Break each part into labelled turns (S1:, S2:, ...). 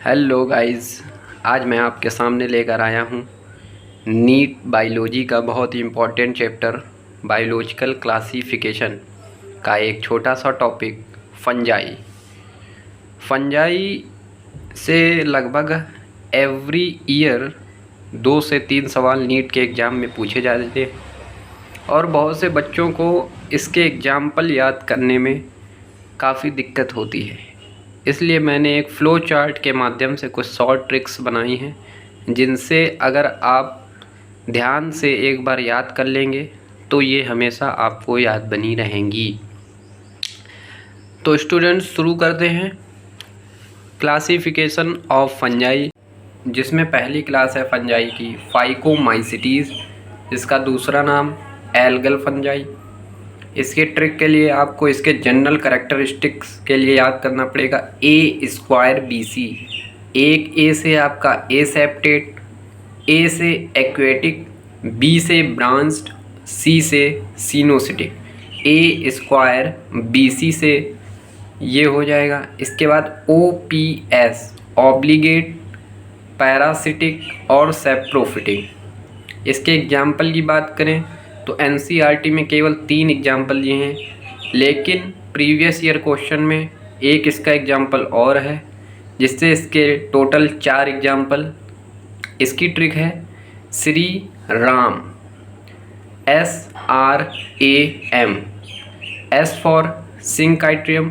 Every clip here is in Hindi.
S1: हेलो गाइस, आज मैं आपके सामने लेकर आया हूँ नीट बायोलॉजी का बहुत ही इम्पोर्टेंट चैप्टर बायोलॉजिकल क्लासिफिकेशन का एक छोटा सा टॉपिक फंजाई। फंजाई से लगभग एवरी ईयर 2 से 3 सवाल नीट के एग्ज़ाम में पूछे जाते हैं और बहुत से बच्चों को इसके एग्जाम्पल याद करने में काफ़ी दिक्कत होती है। इसलिए मैंने एक फ़्लो चार्ट के माध्यम से कुछ शॉर्ट ट्रिक्स बनाई हैं जिनसे अगर आप ध्यान से एक बार याद कर लेंगे तो ये हमेशा आपको याद बनी रहेंगी। तो स्टूडेंट्स, शुरू करते हैं क्लासिफिकेशन ऑफ फंजाई, जिसमें पहली क्लास है फंजाई की फाइकोमाइसिटीज़, जिसका दूसरा नाम एल्गल फंजाई। इसके ट्रिक के लिए आपको इसके जनरल कैरेक्टरिस्टिक्स के लिए याद करना पड़ेगा A²BC। एक ए से आपका एसेप्टेट, ए से एक्वेटिक, बी से ब्रांच्ड, सी से सिनोसिटिक। A²BC से ये हो जाएगा। इसके बाद OPS ऑब्लिगेट, पैरासिटिक और सेप्रोफिटिक। इसके एग्जाम्पल की बात करें तो NCERT में केवल 3 एग्जाम्पल दिए हैं, लेकिन प्रीवियस ईयर क्वेश्चन में एक इसका एग्जाम्पल और है, जिससे इसके टोटल 4 एग्जाम्पल। इसकी ट्रिक है Shri Ram, SRAM, S for Synchytrium,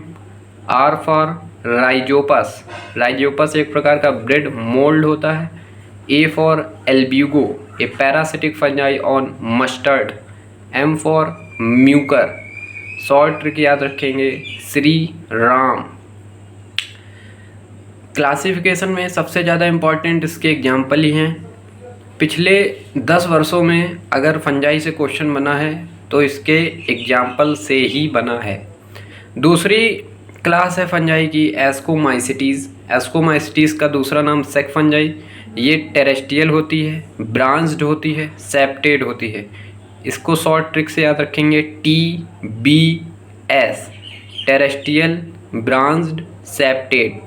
S1: R for Rhizopus. Rhizopus एक प्रकार का ब्रेड मोल्ड होता है। A for Albugo, a parasitic fungi on mustard. M for Mucor. Short trick याद रखेंगे श्री राम। क्लासिफिकेशन में सबसे ज़्यादा इम्पॉर्टेंट इसके एग्जाम्पल ही हैं। पिछले 10 वर्षों में अगर फंजाई से क्वेश्चन बना है तो इसके एग्जाम्पल से ही बना है। दूसरी क्लास है फंजाई की एस्कोमाइसिटीज़। एस्कोमाइसिटीज़ का दूसरा नाम सेक फंजाई। ये टेरेस्ट्रियल होती है, ब्रांच्ड होती है, सेप्टेड होती है। इसको शॉर्ट ट्रिक से याद रखेंगे TBS, टेरेस्ट्रियल, ब्रांच्ड, सेप्टेड।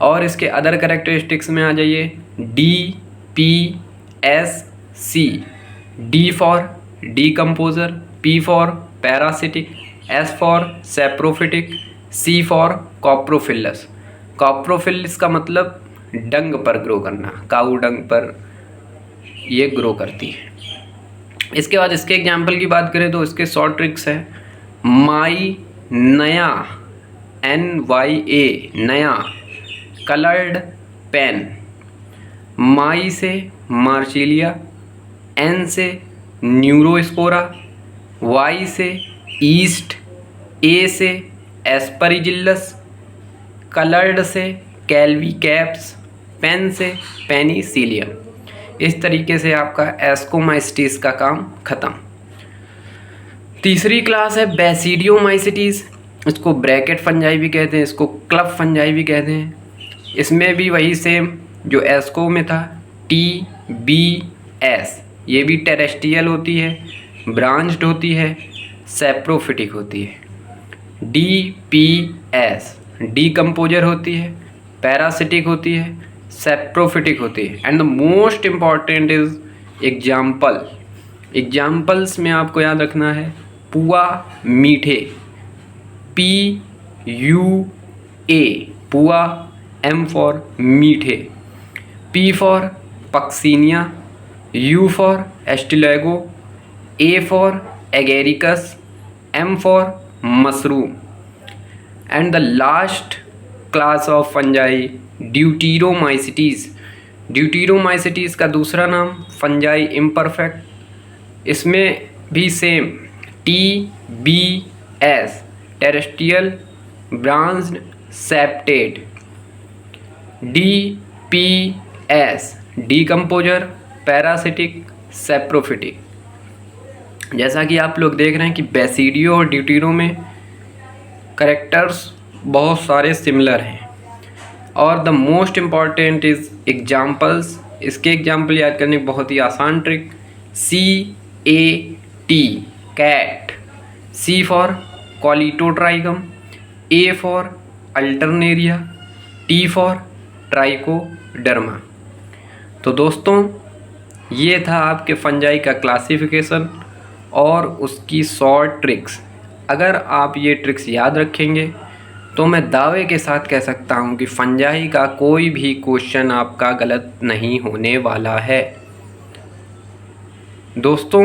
S1: और इसके अदर कैरेक्टरिस्टिक्स में आ जाइए DPSC। D for decomposer, P for parasitic, S for saprophytic, C for coprophilous. Coprophilous का मतलब डंग पर ग्रो करना, काऊ डंग पर ये ग्रो करती है। इसके बाद इसके एग्जाम्पल की बात करें तो इसके शॉर्ट ट्रिक्स है माई नया, NYA नया, कलर्ड पेन। माई से मार्चिलिया, N से न्यूरोस्पोरा, Y से ईस्ट, A से एस्परिजिलस, कलर्ड से कैल्विकैप्स, पेन से पेनिसिलियम। इस तरीके से आपका एस्कोमाइसिटीज़ का काम ख़त्म। तीसरी क्लास है बेसिडियोमाइसिटीज़। इसको ब्रैकेट फंजाई भी कहते हैं, इसको क्लब फंजाई भी कहते हैं। इसमें भी वही सेम जो एस्को में था, TBS। ये भी टेरेस्ट्रियल होती है, ब्रांच्ड होती है, सेप्रोफिटिक होती है। DPS डीकम्पोजर होती है, पैरासिटिक होती है, सेप्रोफिटिक होती है। And the most important is example. Examples में आपको याद रखना है पुआ मीठे, PUA पुआ, M फॉर मीठे, P for Puccinia, U for Ustilago, A for Agaricus, M for mushroom. And the last class of fungi Deuteromycetes. Deuteromycetes का दूसरा नाम फंजाई इम्परफेक्ट। इसमें भी same TBS terrestrial, branched, septate. DPS decomposer, parasitic, saprophytic. जैसा कि आप लोग देख रहे हैं कि बेसिडियो और ड्यूटीरो में करेक्टर्स बहुत सारे सिमिलर हैं। और the most important is examples. इसके एग्जाम्पल याद करने की बहुत ही आसान trick CAT cat, C for Colletotrichum, A for Alternaria, T for Trichoderma. तो दोस्तों ये था आपके फंजाई का क्लासिफिकेशन और उसकी शॉर्ट ट्रिक्स। अगर आप ये ट्रिक्स याद रखेंगे तो मैं दावे के साथ कह सकता हूँ कि फंजाई का कोई भी क्वेश्चन आपका गलत नहीं होने वाला है। दोस्तों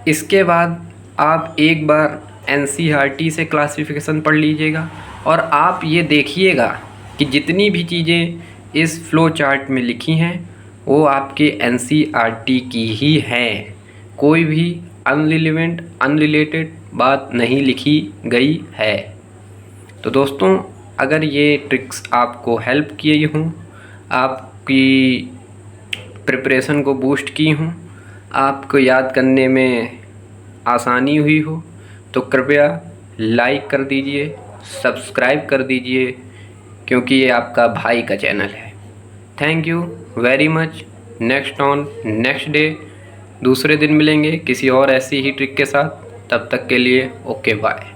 S1: इसके बाद आप एक बार NCERT से क्लासिफिकेशन पढ़ लीजिएगा और आप ये देखिएगा कि जितनी भी चीज़ें इस फ्लो चार्ट में लिखी हैं वो आपके NCERT की ही हैं। कोई भी अनरिलेटेड बात नहीं लिखी गई है। तो दोस्तों अगर ये ट्रिक्स आपको हेल्प किए हों, आपकी प्रिपरेशन को बूस्ट की हों, आपको याद करने में आसानी हुई हो, तो कृपया लाइक कर दीजिए, सब्सक्राइब कर दीजिए, क्योंकि ये आपका भाई का चैनल है। Thank you very much. Next day दूसरे दिन मिलेंगे किसी और ऐसी ही ट्रिक के साथ। तब तक के लिए ओके बाय।